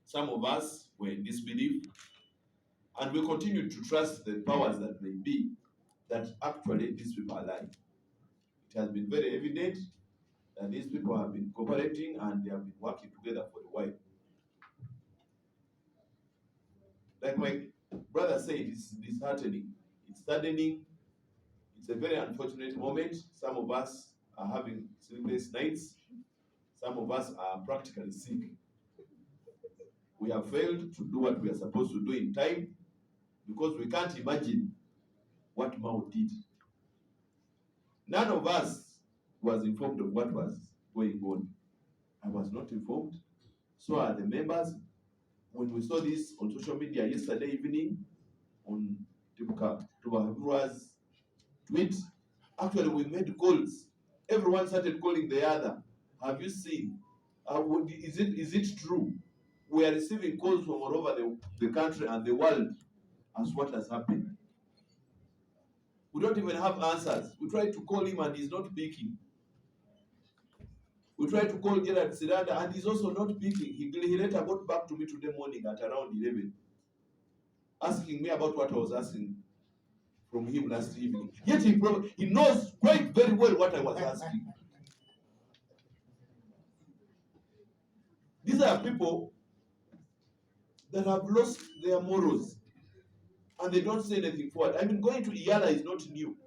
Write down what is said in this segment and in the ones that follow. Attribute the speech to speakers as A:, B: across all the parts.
A: Some of us were in disbelief, and we continue to trust the powers that may be that actually these people are lying. It has been very evident that these people have been cooperating and they have been working together for a while. Like my brother said, it's disheartening, it's saddening, it's a very unfortunate moment. Some of us are having sleepless nights, some of us are practically sick. We have failed to do what we are supposed to do in time because we can't imagine what Mao did. None of us was informed of what was going on. I was not informed. So are the members. When we saw this on social media yesterday evening, on Tubahabura's tweet, actually we made calls. Everyone started calling the other. Have you seen? Is it true? We are receiving calls from all over the country and the world as what has happened. We don't even have answers. We try to call him and he's not picking. We tried to call Gerard Siranda and he's also not picking. He later got back to me today morning at around 11, asking me about what I was asking from him last evening. Yet he knows quite very well what I was asking. These are people that have lost their morals and they don't say anything forward. I mean, going to Iyala is not new.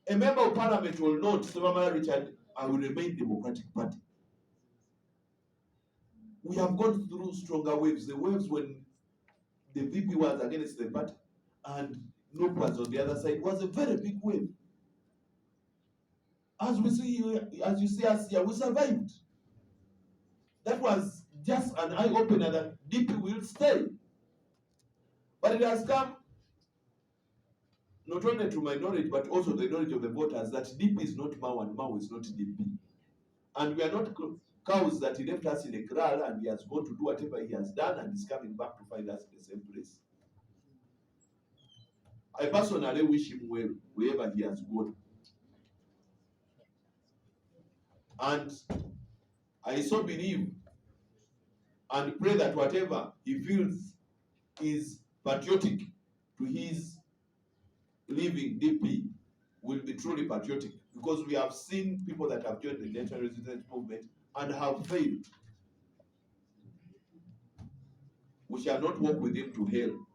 A: A member of parliament will note, Mama Richard, I will remain Democratic Party. We have gone through stronger waves. The waves when the bibi was against the party and Nope was on the other side was a very big wave. As we see here, as you see us here, we survived. That was just an eye-opener that DP will stay. But it has come not only to my knowledge, but also the knowledge of the voters that DP is not Mao and Mao is not DP. And we are not cows that he left us in a kraal and he has gone to do whatever he has done and is coming back to find us in the same place. I personally wish him well wherever he has gone. And I so believe and pray that whatever he feels is patriotic to his living DP will be truly patriotic, because we have seen people that have joined the national resistance movement and have failed. We shall not walk with him to hell.